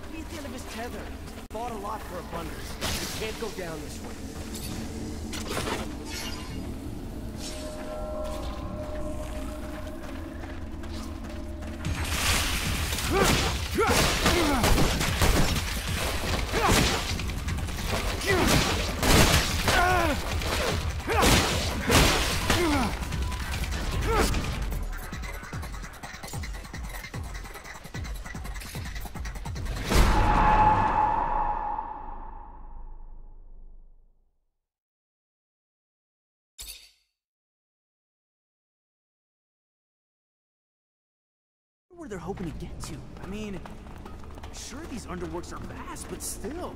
just be at the end of his tether. He's fought a lot for abundance. He can't go down this way. Where they're hoping to get to. I mean, sure these underworks are vast, but still.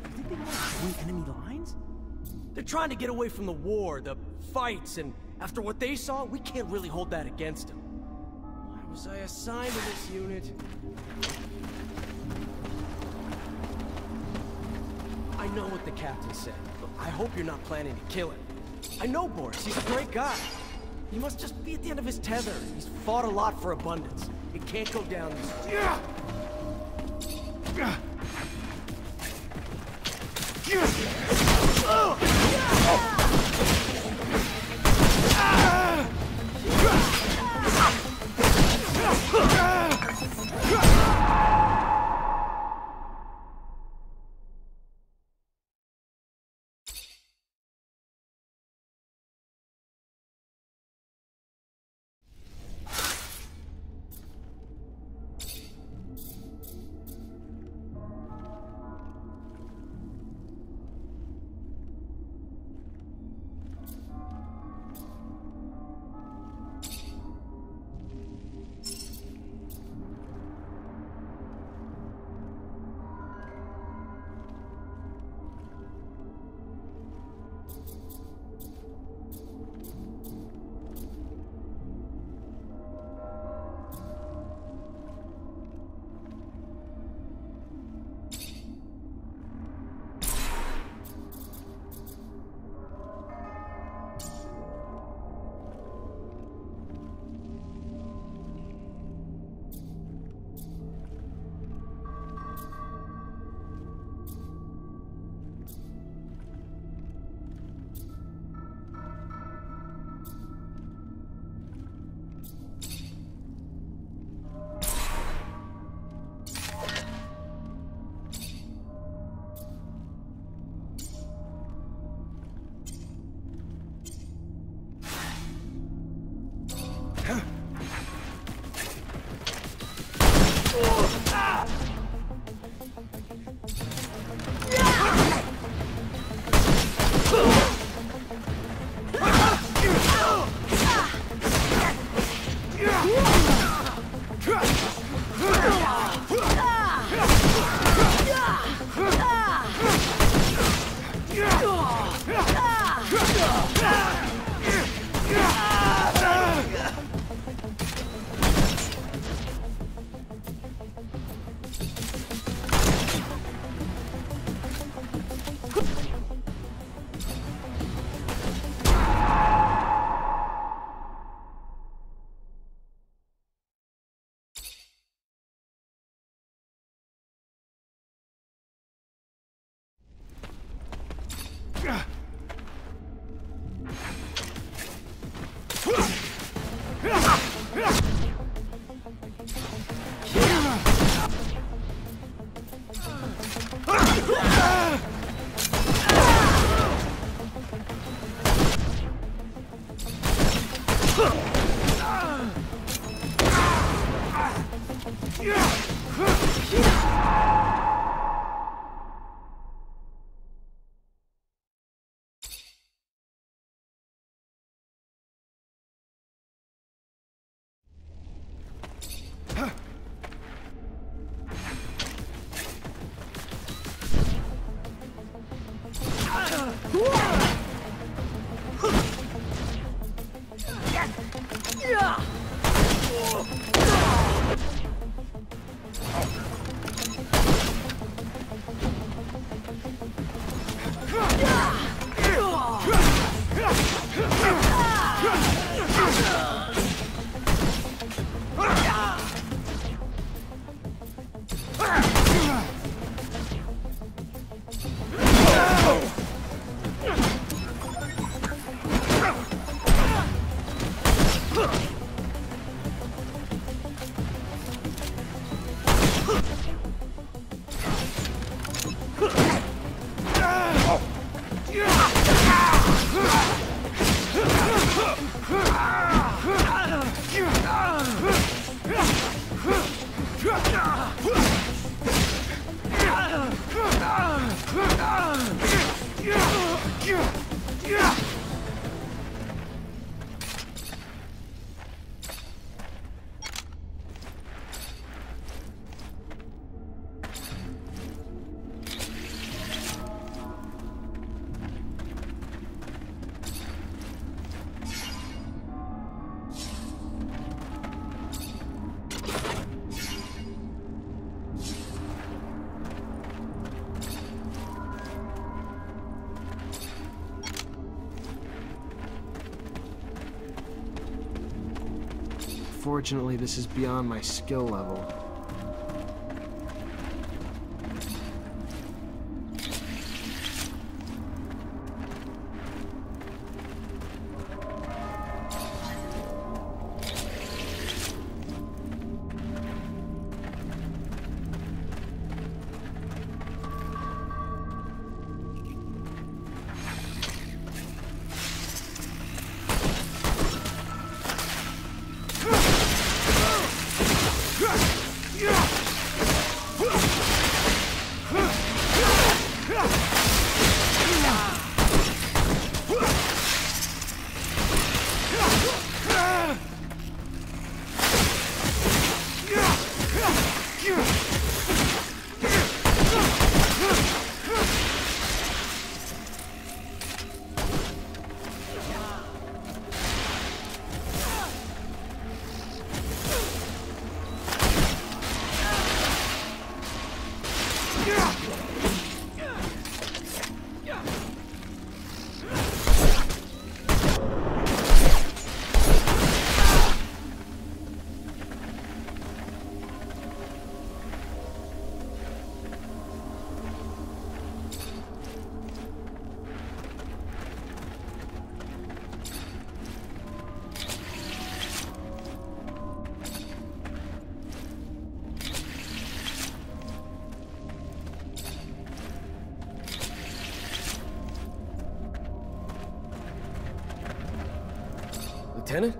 You think they want to join enemy lines? They're trying to get away from the war, the fights, and after what they saw, we can't really hold that against them. Why was I assigned to this unit? I know what the captain said, but I hope you're not planning to kill him. I know Boris, he's a great guy. He must just be at the end of his tether. He's fought a lot for abundance. It can't go down this way. Unfortunately, this is beyond my skill level. Lieutenant?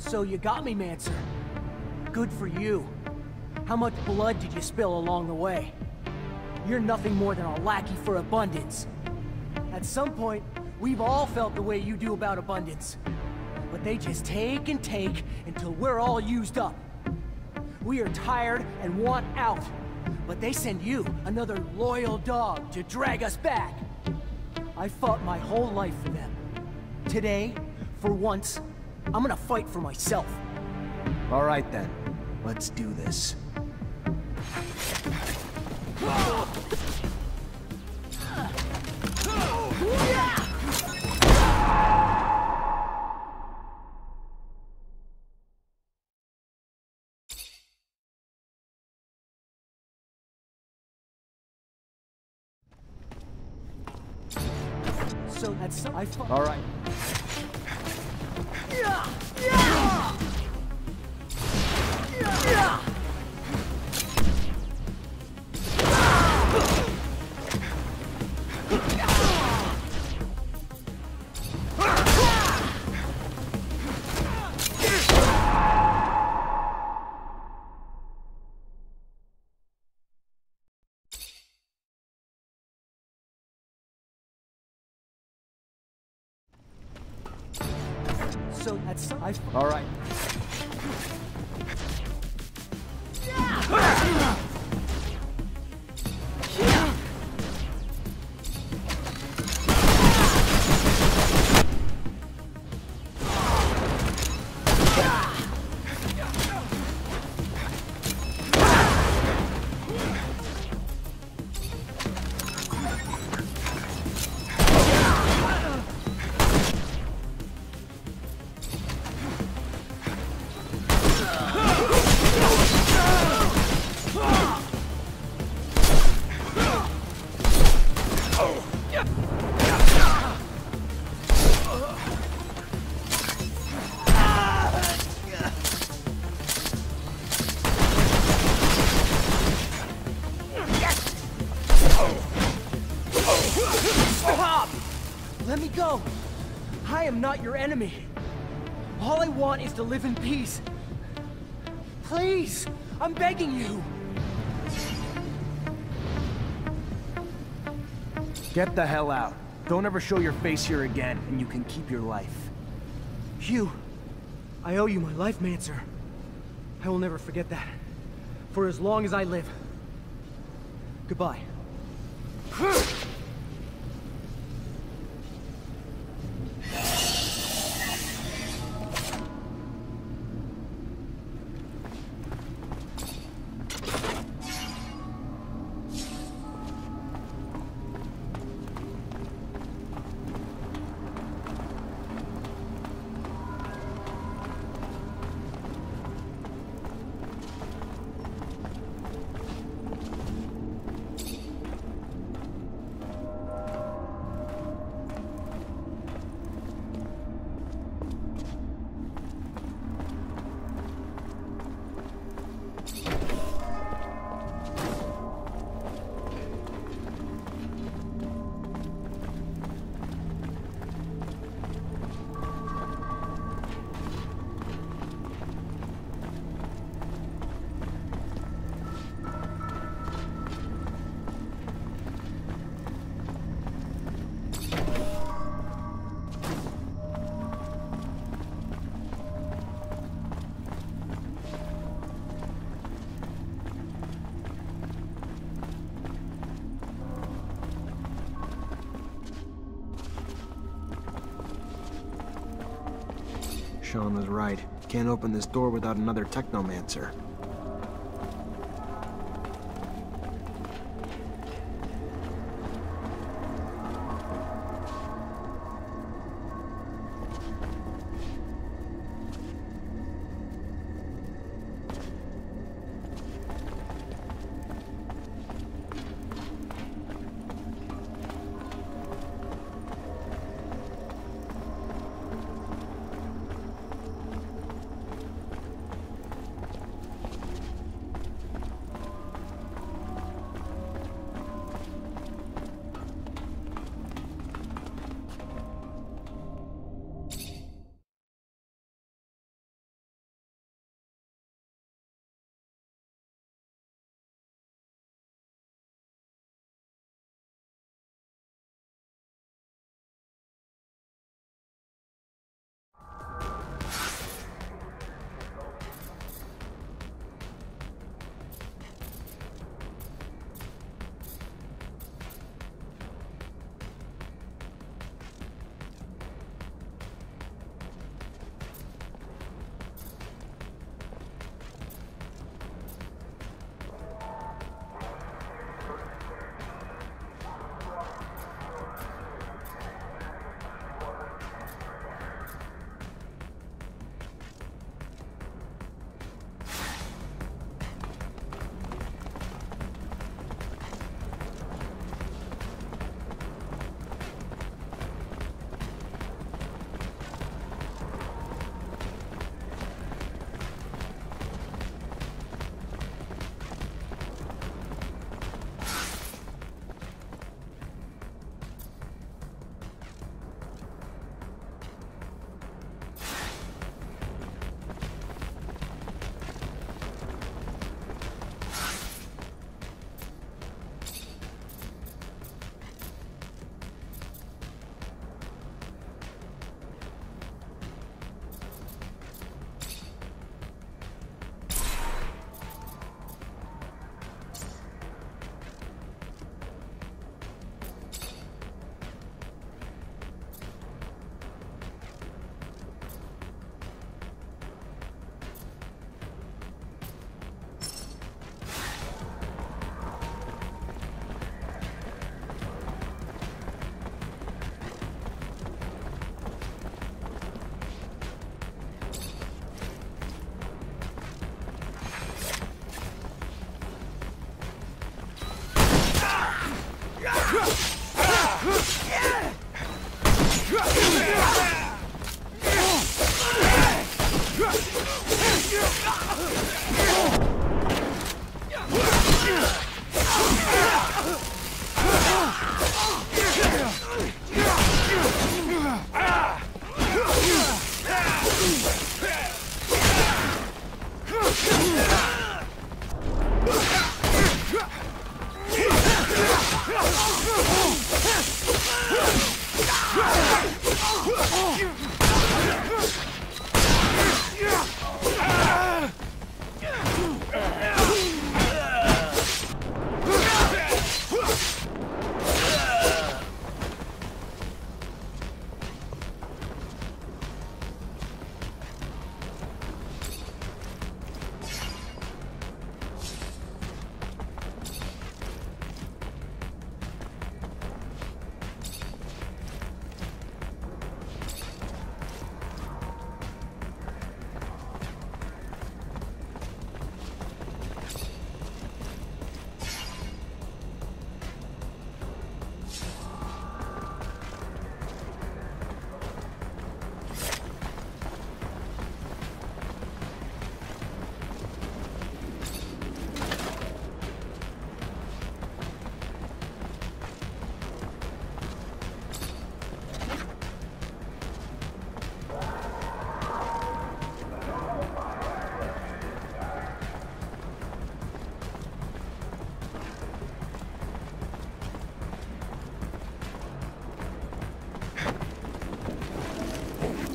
So you got me, Mancer. Good for you. How much blood did you spill along the way? You're nothing more than a lackey for abundance. At some point, we've all felt the way you do about abundance. But they just take and take until we're all used up. We are tired and want out. But they send you, another loyal dog, to drag us back. I fought my whole life for them. Today, for once, I'm gonna fight for myself. All right then, let's do this. So that's All right. So that's All right. Stop! Let me go. I am not your enemy. All I want is to live in peace. Please, I'm begging you. Get the hell out. Don't ever show your face here again, and you can keep your life. Hugh, I owe you my life, Mancer. I will never forget that. For as long as I live. Goodbye. Sean was right. Can't open this door without another Technomancer.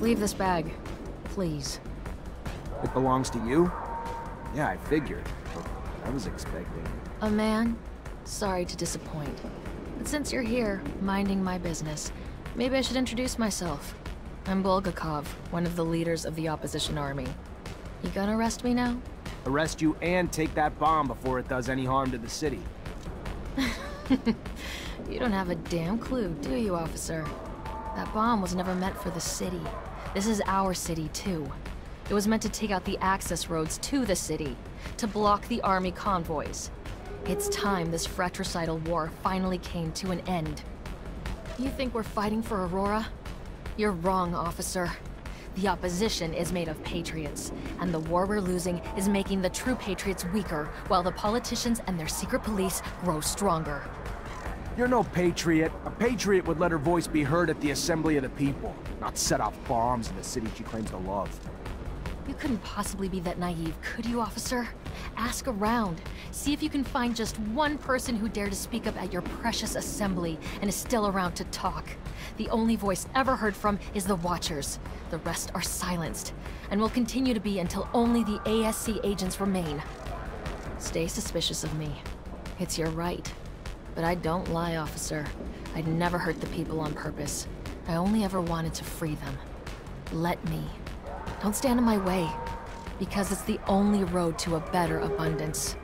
Leave this bag, please. It belongs to you? Yeah, I figured. I was expecting... A man? Sorry to disappoint. But since you're here, minding my business, maybe I should introduce myself. I'm Bulgakov, one of the leaders of the opposition army. You gonna arrest me now? Arrest you and take that bomb before it does any harm to the city. You don't have a damn clue, do you, officer? That bomb was never meant for the city. This is our city, too. It was meant to take out the access roads to the city, to block the army convoys. It's time this fratricidal war finally came to an end. You think we're fighting for Aurora? You're wrong, officer. The opposition is made of patriots, and the war we're losing is making the true patriots weaker, while the politicians and their secret police grow stronger. You're no patriot. A patriot would let her voice be heard at the assembly of the people, not set off bombs in the city she claims to love. You couldn't possibly be that naive, could you, officer? Ask around. See if you can find just one person who dared to speak up at your precious assembly and is still around to talk. The only voice ever heard from is the Watchers. The rest are silenced, and will continue to be until only the ASC agents remain. Stay suspicious of me. It's your right. But I don't lie, officer. I'd never hurt the people on purpose. I only ever wanted to free them. Let me. Don't stand in my way, because it's the only road to a better abundance.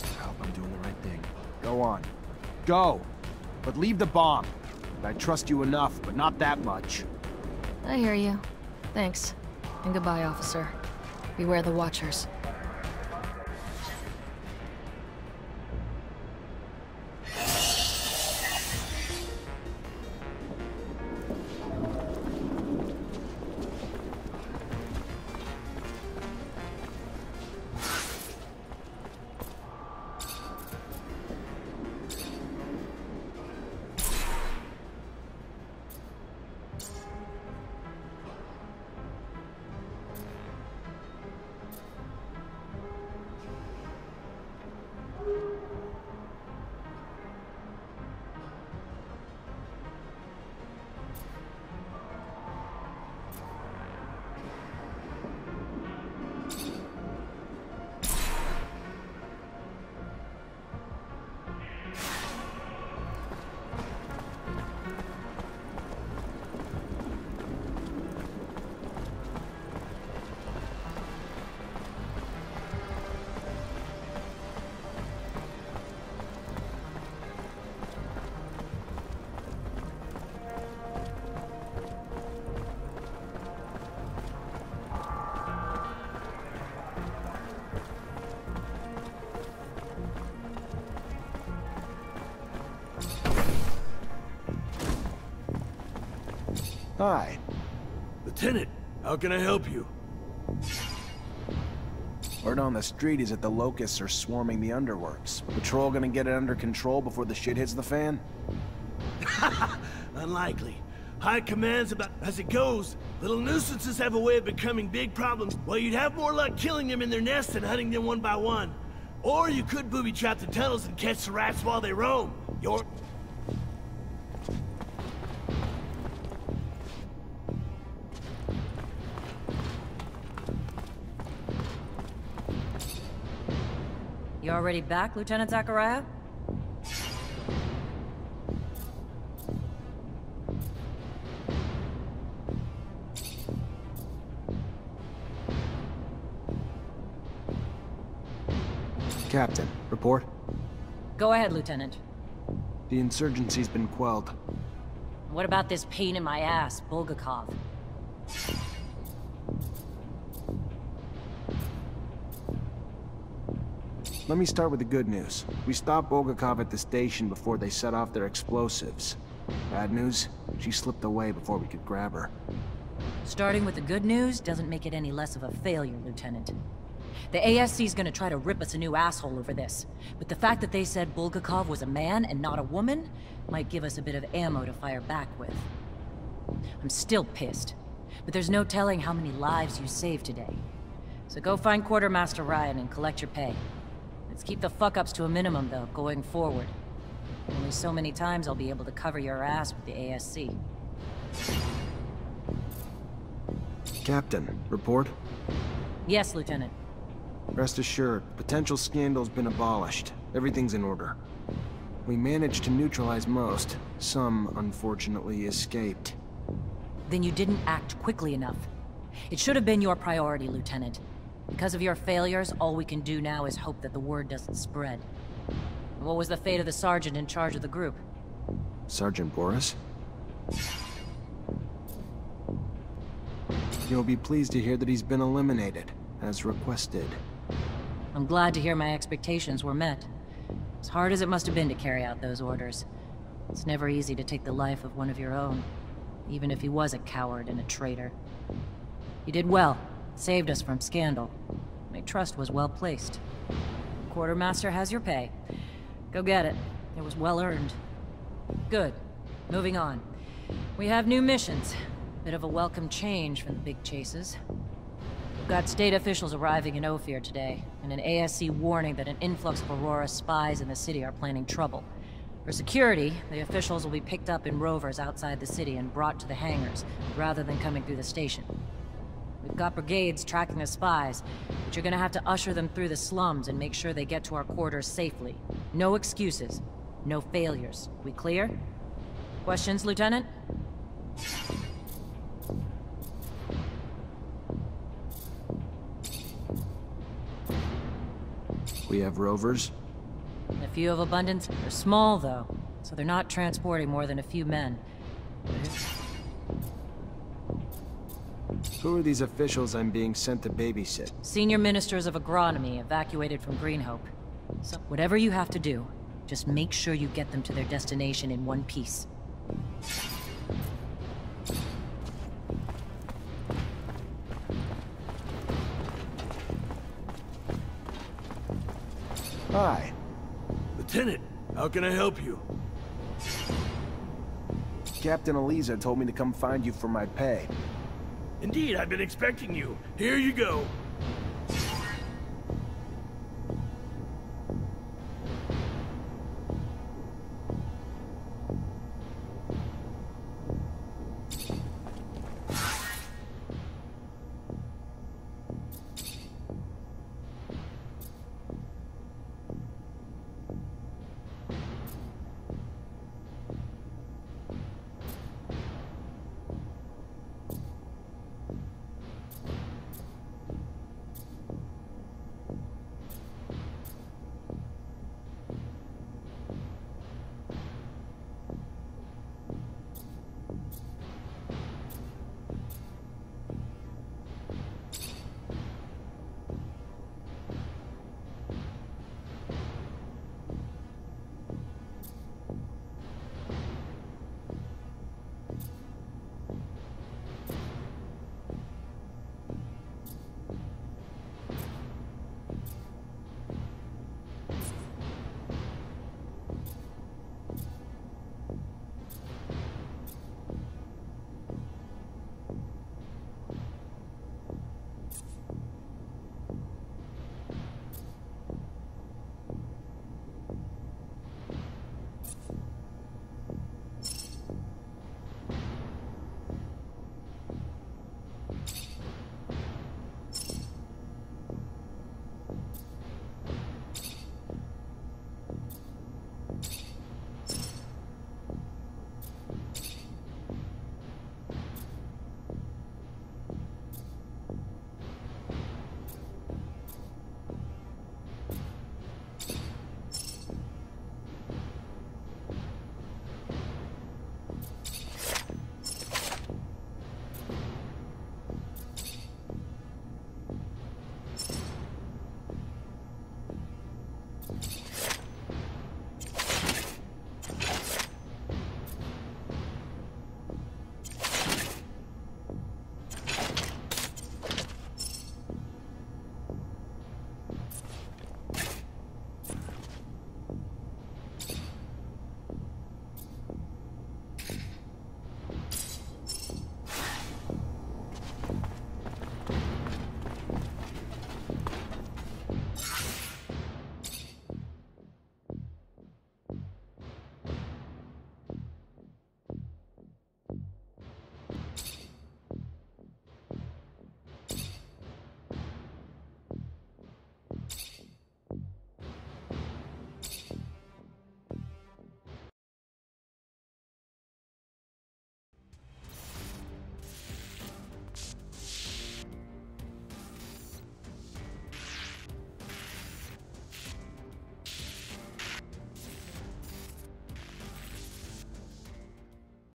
I hope I'm doing the right thing. Go on. Go! But leave the bomb. I trust you enough, but not that much. I hear you. Thanks. And goodbye, officer. Beware the Watchers. Hi. Lieutenant, how can I help you? Word on the street is that the locusts are swarming the underworks. Patrol gonna get it under control before the shit hits the fan? Unlikely. High command's about as it goes. Little nuisances have a way of becoming big problems. Well, you'd have more luck killing them in their nests than hunting them one by one. Or you could booby-trap the tunnels and catch the rats while they roam. You already back, Lieutenant Zachariah? Captain, report. Go ahead, Lieutenant. The insurgency's been quelled. What about this pain in my ass, Bulgakov? Let me start with the good news. We stopped Bulgakov at the station before they set off their explosives. Bad news? She slipped away before we could grab her. Starting with the good news doesn't make it any less of a failure, Lieutenant. The ASC's gonna try to rip us a new asshole over this, but the fact that they said Bulgakov was a man and not a woman might give us a bit of ammo to fire back with. I'm still pissed, but there's no telling how many lives you saved today. So go find Quartermaster Ryan and collect your pay. Let's keep the fuck-ups to a minimum, though, going forward. Only so many times I'll be able to cover your ass with the ASC. Captain, report? Yes, Lieutenant. Rest assured, potential scandal's been abolished. Everything's in order. We managed to neutralize most. Some, unfortunately, escaped. Then you didn't act quickly enough. It should have been your priority, Lieutenant. Because of your failures, all we can do now is hope that the word doesn't spread. What was the fate of the sergeant in charge of the group? Sergeant Boris? You'll be pleased to hear that he's been eliminated, as requested. I'm glad to hear my expectations were met. As hard as it must have been to carry out those orders, it's never easy to take the life of one of your own, even if he was a coward and a traitor. You did well, saved us from scandal. My trust was well placed. Quartermaster has your pay. Go get it. It was well earned. Good. Moving on. We have new missions. Bit of a welcome change from the big chases. We've got state officials arriving in Ophir today, and an ASC warning that an influx of Aurora spies in the city are planning trouble. For security, the officials will be picked up in rovers outside the city and brought to the hangars, rather than coming through the station. We've got brigades tracking the spies, but you're gonna have to usher them through the slums and make sure they get to our quarters safely. No excuses. No failures. We clear? Questions, Lieutenant? We have rovers? A few of abundance. They're small, though, so they're not transporting more than a few men. Who are these officials I'm being sent to babysit? Senior ministers of agronomy evacuated from Greenhope. So whatever you have to do, just make sure you get them to their destination in one piece. Hi. Lieutenant, how can I help you? Captain Eliza told me to come find you for my pay. Indeed, I've been expecting you. Here you go.